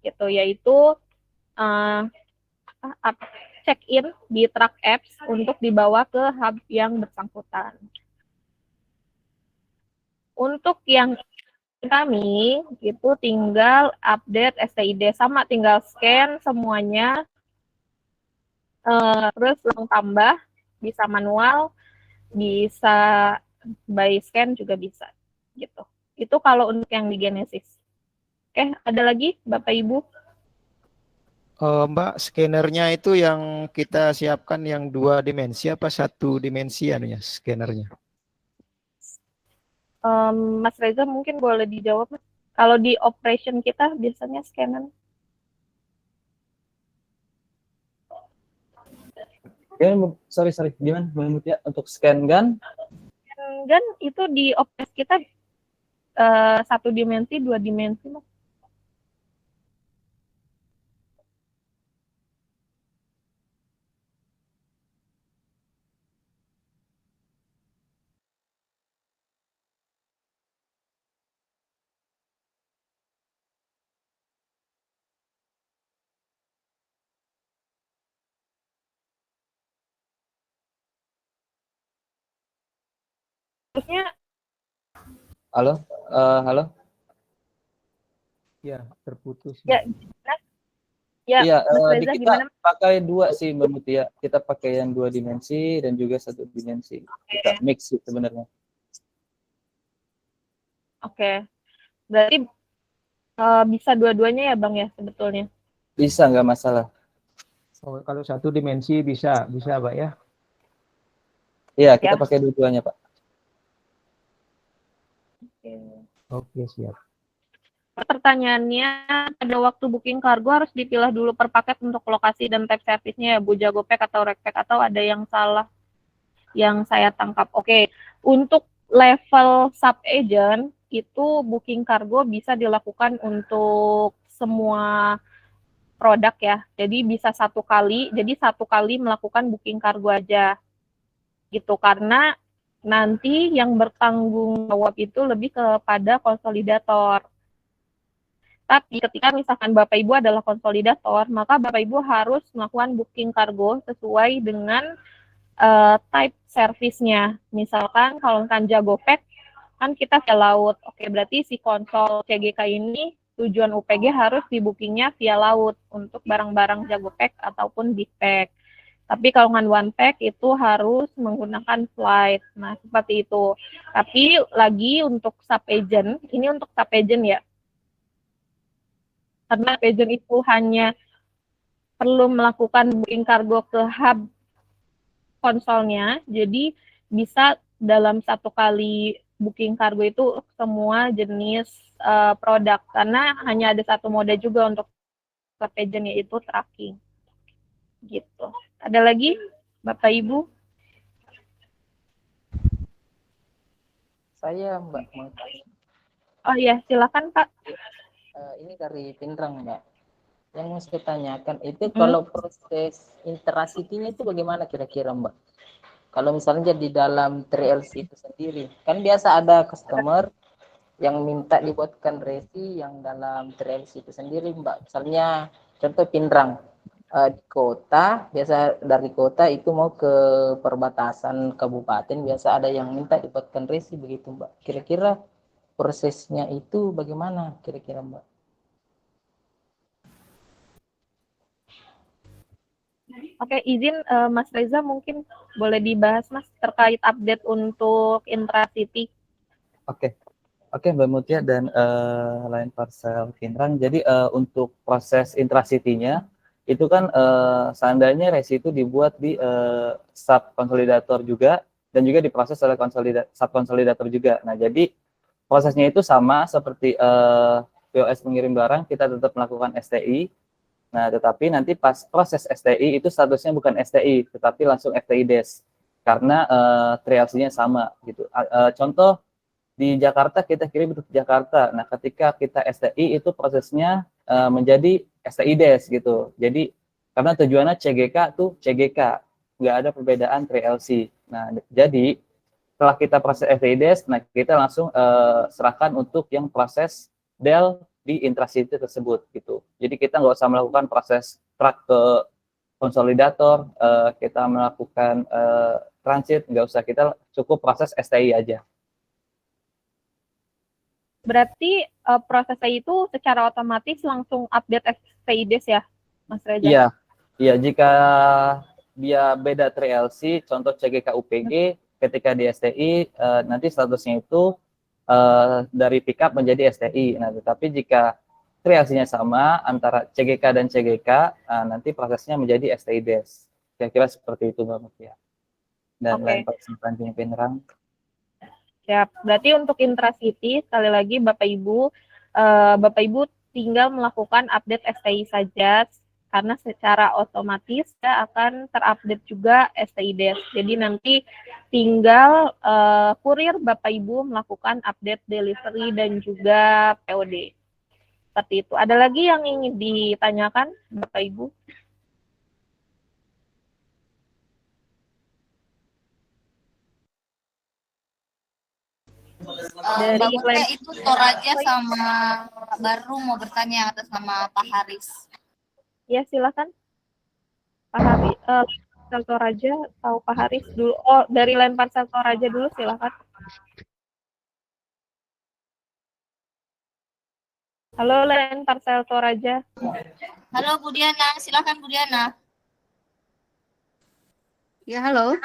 gitu, yaitu check-in di Track Apps untuk dibawa ke hub yang bersangkutan. Untuk yang kami itu tinggal update STID, sama tinggal scan semuanya, terus langsung tambah, bisa manual, bisa by scan juga bisa, gitu. Itu kalau untuk yang di Genesis. Oke, ada lagi Bapak Ibu? Mbak, scannernya itu yang kita siapkan yang 2 dimensi apa 1 dimensi anunya scannernya? Mas Reza mungkin boleh dijawab. Kalau di operation kita biasanya scanner. Ya, sorry, gimana Mbak Mutia untuk scan gun? Scan gun itu di operasi kita 1 dimensi, 2 dimensi, Mas. Terusnya Halo, halo. Ya, terputus. Ya, ya, Iya, Mas Reza kita gimana? pakai 2 sih Mbak Mutia. Kita pakai yang 2 dimensi dan juga 1 dimensi. Kita mix sih sebenarnya. Oke. Berarti bisa dua-duanya ya Bang ya sebetulnya? Bisa, nggak masalah. Oh, kalau 1 dimensi bisa Pak ya? Iya, kita Ya. pakai dua-duanya Pak. Oke, siap. Pertanyaannya, pada waktu booking kargo harus dipilah dulu per paket untuk lokasi dan type service-nya ya, Bu, Jagopek atau Rekpek, atau ada yang salah yang saya tangkap? Oke, untuk level sub agent itu booking kargo bisa dilakukan untuk semua produk ya. Jadi bisa 1 kali, jadi 1 kali melakukan booking kargo aja. Gitu, karena nanti yang bertanggung jawab itu lebih kepada konsolidator. Tapi ketika misalkan Bapak Ibu adalah konsolidator, maka Bapak Ibu harus melakukan booking kargo sesuai dengan type service-nya. Misalkan kalau kan Jagopek kan kita via laut. Oke, berarti si konsol CGK ini tujuan UPG harus di bookingnya via laut untuk barang-barang Jagopek ataupun Bigpack. Tapi kalau dengan one pack itu harus menggunakan flight. Nah, seperti itu. Tapi lagi untuk sub agent, ini untuk sub agent ya. Karena agent itu hanya perlu melakukan booking kargo ke hub konsolnya, jadi bisa dalam satu kali booking kargo itu semua jenis produk, karena hanya ada satu mode juga untuk sub agent, yaitu tracking. Gitu. Ada lagi, Bapak Ibu? Saya Mbak mau tanya. Oh iya, silakan Pak. Ini dari Pindrang Mbak. Yang mau saya tanyakan itu kalau proses intracity-nya itu bagaimana kira-kira Mbak? Kalau misalnya di dalam 3LC itu sendiri, kan biasa ada customer yang minta dibuatkan resi yang dalam 3LC itu sendiri Mbak. Misalnya contoh Pindrang, di kota, biasa dari kota itu mau ke perbatasan kabupaten, biasa ada yang minta dibuatkan resi begitu Mbak. Kira-kira prosesnya itu bagaimana kira-kira Mbak? Oke, izin Mas Reza mungkin boleh dibahas Mas terkait update untuk Intracity. Oke, Mbak Mutia dan lain parcel Pinrang. Jadi untuk proses intracity-nya itu kan seandainya resi itu dibuat di sub konsolidator juga dan juga diproses oleh sub konsolidator juga. Nah, jadi prosesnya itu sama seperti POS mengirim barang, kita tetap melakukan STI. Nah, tetapi nanti pas proses STI itu statusnya bukan STI, tetapi langsung FTI Des karena 3LC-nya sama gitu. Contoh di Jakarta kita kirim ke Jakarta. Nah, ketika kita STI itu prosesnya menjadi STI Des gitu. Jadi karena tujuannya CGK tuh CGK, nggak ada perbedaan 3LC. Nah, jadi setelah kita proses STI Des, nah kita langsung serahkan untuk yang proses Del di intracity tersebut gitu. Jadi kita nggak usah melakukan proses track ke konsolidator, kita melakukan transit, nggak usah, kita cukup proses STI aja. Berarti prosesnya itu secara otomatis langsung update STIDES ya, Mas Reza? Iya, jika dia beda 3LC, contoh CGK UPG, ketika di STI, nanti statusnya itu dari pickup menjadi STI. Nah, tetapi jika 3LC-nya sama antara CGK dan CGK, nanti prosesnya menjadi STI Des. Kira-kira seperti itu, Mbak Mutia. Dan lain persimpangan Pinrang. Siap. Berarti untuk Intracity, sekali lagi Bapak Ibu tinggal melakukan update STI saja, karena secara otomatis ya akan terupdate juga STI Des. Jadi nanti tinggal kurir Bapak Ibu melakukan update delivery dan juga POD. Seperti itu. Ada lagi yang ingin ditanyakan Bapak Ibu? Mbak Mutia itu Toraja sama baru mau bertanya atas nama Pak Haris. Ya, silakan. Pak Haris, Parcel Toraja atau Pak Haris dulu. Oh, dari lain Parcel Toraja dulu, silakan. Halo, lain Parcel Toraja. Halo Bu Diana, silakan Bu Diana. Ya, halo.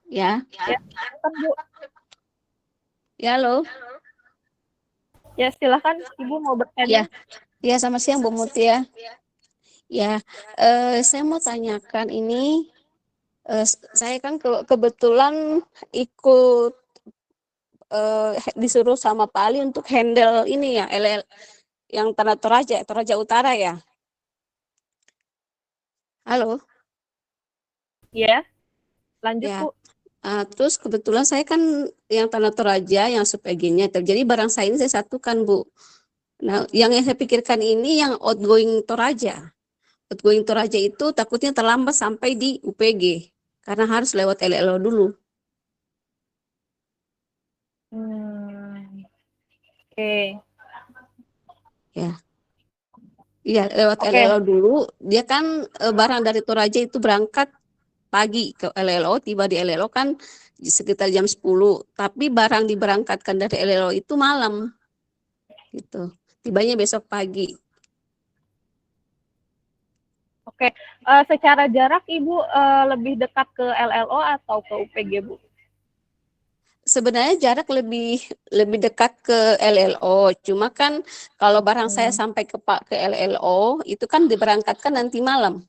Ya. Ya, silakan Bu. Ya, halo. Ya, silakan Ibu mau bertanya. Ya, selamat siang Bu Mutia. Ya, saya mau tanyakan ini, saya kan kebetulan ikut disuruh sama Pak Ali untuk handle ini ya, LL yang tanah Toraja Utara ya. Halo. Ya, lanjut Ya. Bu. Terus kebetulan saya kan yang tanah Toraja, yang subagentnya terjadi barang saya ini saya satukan Bu. Nah, yang saya pikirkan ini yang outgoing Toraja. Outgoing Toraja itu takutnya terlambat sampai di UPG karena harus lewat LLO dulu. Oke. Ya. Iya, lewat LLO dulu. Dia kan barang dari Toraja itu berangkat pagi ke LLO, tiba di LLO kan sekitar jam 10, tapi barang diberangkatkan dari LLO itu malam gitu, tibanya besok pagi. Oke, secara jarak Ibu lebih dekat ke LLO atau ke UPG, Bu? Sebenarnya jarak lebih dekat ke LLO, cuma kan kalau barang saya sampai ke LLO itu kan diberangkatkan nanti malam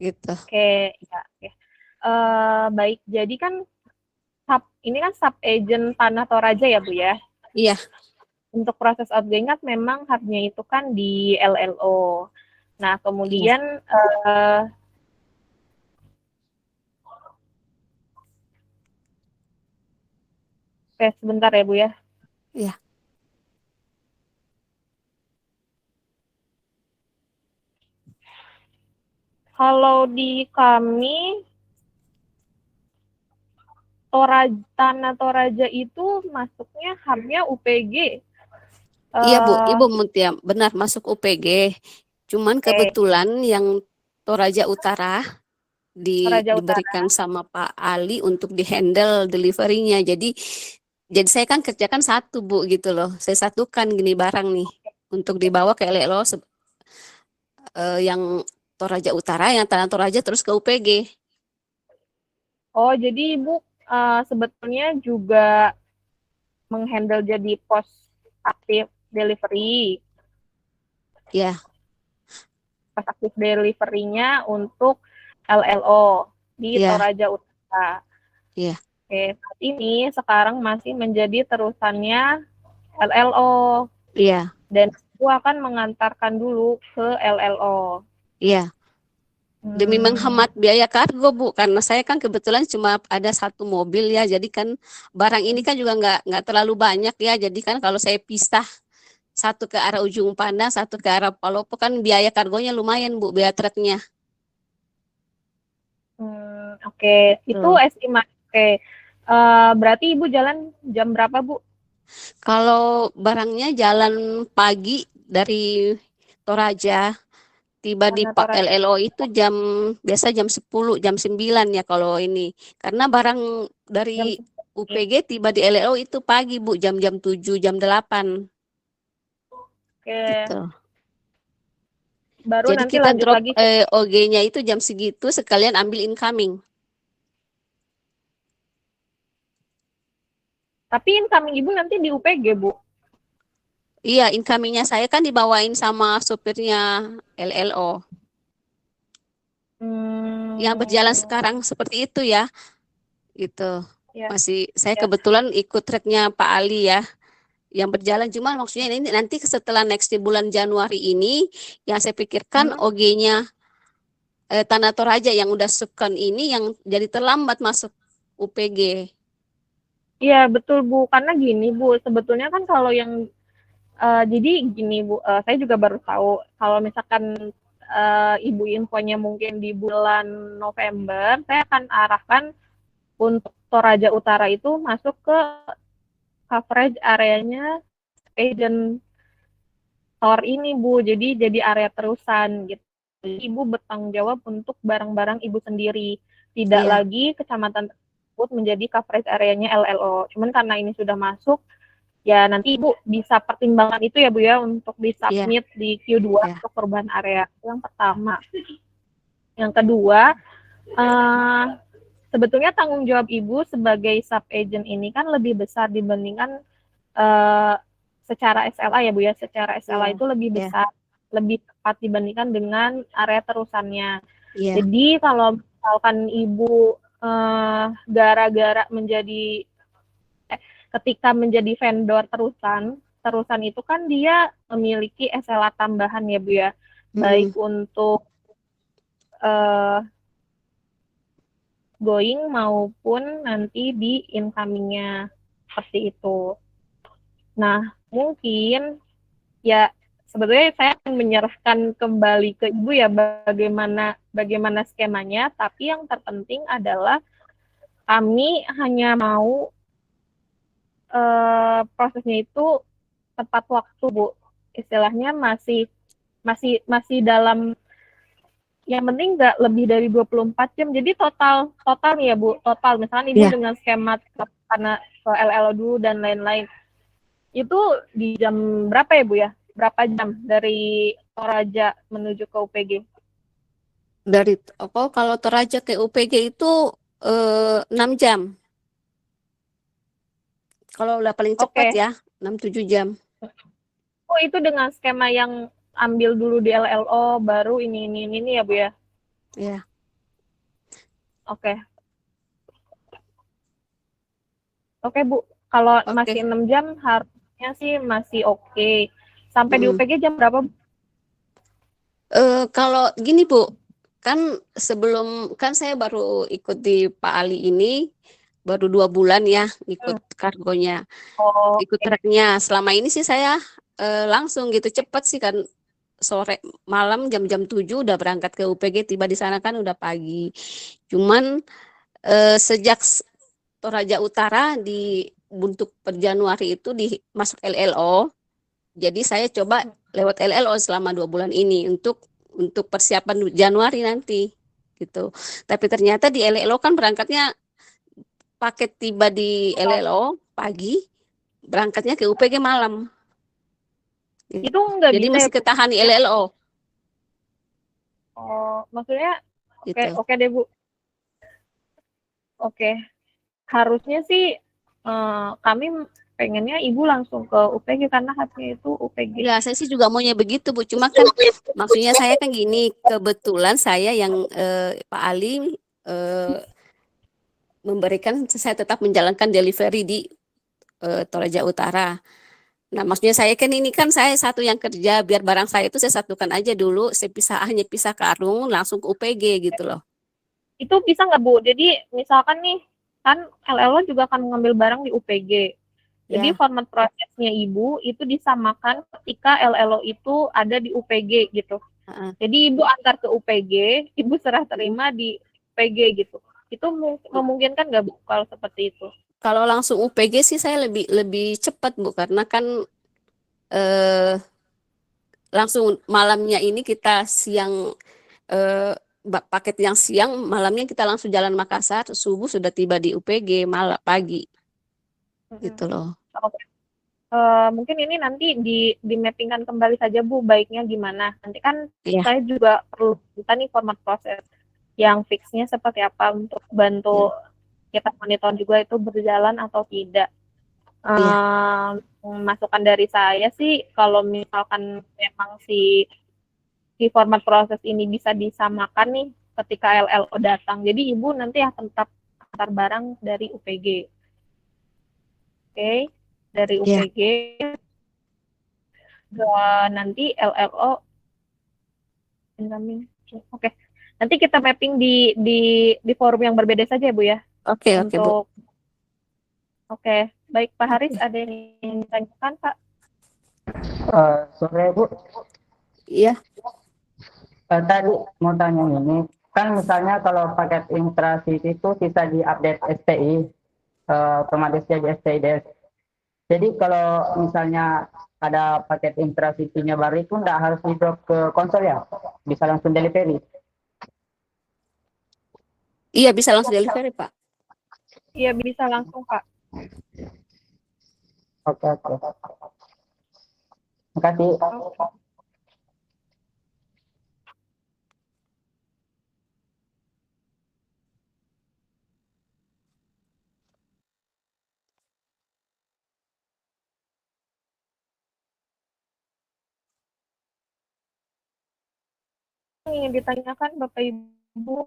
gitu. Oke, ya, oke. Baik, jadi kan ini kan sub agent Tanah Toraja ya Bu ya? Iya. Untuk proses outgoing kan memang hubnya itu kan di LLO. Nah, kemudian oke, sebentar ya Bu ya. Iya. Kalau di kami Tanah Toraja itu masuknya hubnya UPG. Iya Bu, Ibu Mutia, benar masuk UPG. Cuman kebetulan yang Toraja Utara Toraja diberikan sama Pak Ali untuk dihandle deliverynya. Jadi saya kan kerjakan satu Bu gitu loh. Saya satukan gini barang nih untuk dibawa ke LLO yang Toraja Utara, yang Tanah Toraja terus ke UPG. Oh, jadi Ibu sebetulnya juga menghandle jadi pos aktif delivery. Ya. Pos aktif delivery-nya untuk LLO di Toraja Utara. Iya. Oke, saat ini sekarang masih menjadi terusannya LLO. Iya. Dan aku akan mengantarkan dulu ke LLO. Iya. Demi menghemat biaya kargo Bu, karena saya kan kebetulan cuma ada satu mobil ya, jadi kan barang ini kan juga nggak terlalu banyak ya, jadi kan kalau saya pisah satu ke arah Ujung Pandang, satu ke arah Palopo kan biaya kargonya lumayan Bu, biaya truknya. Oke, itu estimasi. Oke, berarti Ibu jalan jam berapa Bu? Kalau barangnya jalan pagi dari Toraja, tiba di LLO itu biasa jam 10, jam 9 ya kalau ini. Karena barang dari UPG tiba di LLO itu pagi Bu, jam-jam 7, jam 8. Oke. Gitu. Baru jadi nanti kita lanjut drop lagi. OG-nya itu jam segitu, sekalian ambil incoming. Tapi incoming Ibu nanti di UPG Bu? Iya, incomingnya saya kan dibawain sama supirnya LLO. Yang berjalan sekarang seperti itu ya, gitu. Masih saya kebetulan ikut tracknya Pak Ali ya, yang berjalan. Cuma maksudnya ini nanti setelah next di bulan Januari ini, yang saya pikirkan OG-nya Tanah Toraja yang udah subkan ini yang jadi terlambat masuk UPG. Iya betul Bu, karena gini Bu, sebetulnya kan kalau yang jadi gini Bu, saya juga baru tahu kalau misalkan Ibu infonya mungkin di bulan November, saya akan arahkan untuk Toraja Utara itu masuk ke coverage areanya agent store ini Bu, jadi area terusan gitu. Jadi Ibu bertanggung jawab untuk barang-barang Ibu sendiri, tidak lagi kecamatan tersebut menjadi coverage areanya LLO. Cuman karena ini sudah masuk, ya nanti Ibu bisa pertimbangan itu ya Bu ya untuk disubmit di Q2 untuk perubahan area. Yang pertama. Yang kedua, sebetulnya tanggung jawab Ibu sebagai sub agent ini kan lebih besar dibandingkan secara SLA ya Bu ya. Secara SLA itu lebih besar, lebih tepat dibandingkan dengan area terusannya. Jadi kalau misalkan Ibu gara-gara ketika menjadi vendor terusan itu kan dia memiliki SLA tambahan ya Bu ya, baik untuk going maupun nanti di incoming-nya, seperti itu. Nah, mungkin ya sebetulnya saya akan menyerahkan kembali ke Ibu ya bagaimana skemanya, tapi yang terpenting adalah kami hanya mau prosesnya itu tepat waktu Bu, istilahnya masih dalam yang penting nggak lebih dari 24 jam. Jadi total nih ya Bu, total misalkan Ibu Iya. dengan skema karena ke LLO dulu dan lain-lain. Itu di jam berapa ya Bu ya? Berapa jam dari Toraja menuju ke UPG? Dari kalau Toraja ke UPG itu 6 jam. Kalau udah paling cepat Oke. ya, 6-7 jam. Oh, itu dengan skema yang ambil dulu di LLO, baru ini ya Bu ya? Iya. Oke. Oke Bu, kalau Oke. masih 6 jam harusnya sih masih oke. Sampai di Mm. UPG jam berapa Bu? Kalau gini Bu, kan sebelum kan saya baru ikut di Pak Ali ini baru 2 bulan ya ikut kargonya, Oh, ikut treknya. Selama ini sih saya langsung gitu cepet sih kan, sore malam jam-jam 7 udah berangkat ke UPG, tiba di sana kan udah pagi. Cuman sejak Toraja Utara untuk per Januari itu masuk LLO, jadi saya coba lewat LLO selama 2 bulan ini untuk persiapan Januari nanti gitu. Tapi ternyata di LLO kan berangkatnya paket tiba di LLO pagi, berangkatnya ke UPG malam. itu nggak Jadi bisa ya masih Bu? ketahan di LLO Oh, maksudnya oke gitu. oke deh Bu. Oke. Harusnya sih kami pengennya Ibu langsung ke UPG karena haknya itu UPG. Ya, saya sih juga maunya begitu, Bu. Cuma kan maksudnya saya kan gini, kebetulan saya yang Pak Ali memberikan saya tetap menjalankan delivery di Toraja Utara. Nah, maksudnya saya kan ini kan saya satu yang kerja, biar barang saya itu saya satukan aja dulu, saya hanya pisah karung langsung ke UPG gitu loh. Itu bisa nggak Bu? Jadi misalkan nih, kan LLO juga akan mengambil barang di UPG. Jadi Ya. format prosesnya Ibu itu disamakan ketika LLO itu ada di UPG gitu. Jadi Ibu antar ke UPG, Ibu serah terima di UPG gitu. Itu memungkinkan nggak Bu kalau seperti itu? Kalau langsung UPG sih saya lebih cepat Bu, karena kan langsung malamnya ini kita siang paket yang siang, malamnya kita langsung jalan Makassar, subuh sudah tiba di UPG malam pagi gitu loh. Oke. Mungkin ini nanti di mappingkan kembali saja Bu, baiknya gimana. Nanti kan saya juga perlu kita nih format proses yang fixnya seperti apa untuk bantu kita monitor juga itu berjalan atau tidak. Masukan dari saya sih kalau misalkan memang si format proses ini bisa disamakan nih ketika LLO datang. Jadi Ibu nanti akan tetap antar barang dari UPG. Oke, dari UPG nanti LLO incoming. Oke. Nanti kita mapping di forum yang berbeda saja ya Bu ya. Oke, Bu. Oke, baik Pak Haris, ada yang ditanyakan Pak? Sore Bu. Iya. Tadi mau tanya ini, kan misalnya kalau paket intrasiti itu bisa diupdate STI, otomatis jadi STI DS. Jadi kalau misalnya ada paket intrasitinya baru itu nggak harus di drop ke konsol ya, bisa langsung delivery. Iya, bisa langsung delivery Pak. Iya, bisa langsung Pak. Oke. Terima kasih. Yang ditanyakan Bapak Ibu.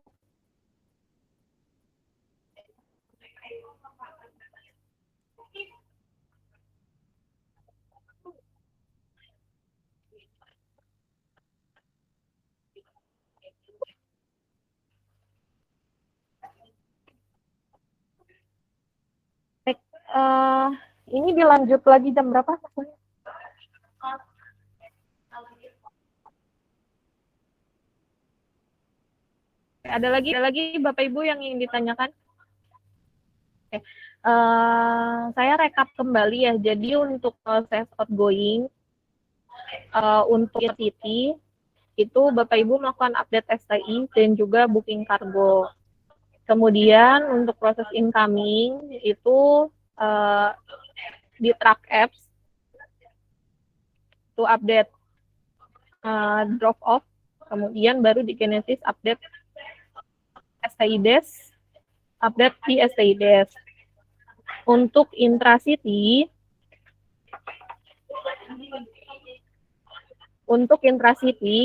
Ini dilanjut lagi jam berapa? Ada lagi Bapak Ibu yang ingin ditanyakan? Oke. Saya rekap kembali ya. Jadi untuk proses outgoing untuk City itu Bapak Ibu melakukan update STI dan juga booking kargo. Kemudian untuk proses incoming itu di Track Apps itu update drop off, kemudian baru di Genesis update STI Desk, update di STI Desk. Untuk Intracity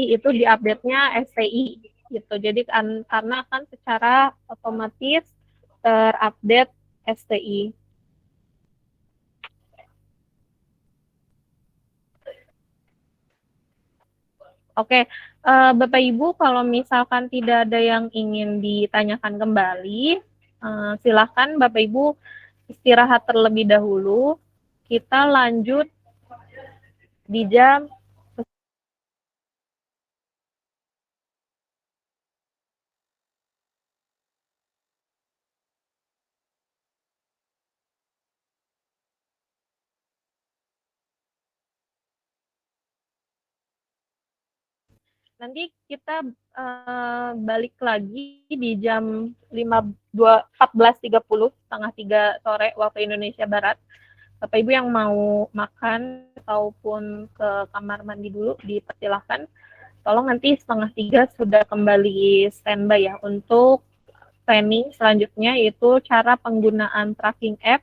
itu diupdate-nya STI gitu. Jadi karena akan secara otomatis terupdate STI. Oke, Bapak Ibu kalau misalkan tidak ada yang ingin ditanyakan kembali, silakan Bapak Ibu istirahat terlebih dahulu. Kita lanjut di jam nanti kita balik lagi di jam 14.30, setengah 3 sore waktu Indonesia Barat. Bapak Ibu yang mau makan ataupun ke kamar mandi dulu dipersilahkan. Tolong nanti setengah 3 sudah kembali standby ya untuk training selanjutnya, yaitu cara penggunaan tracking app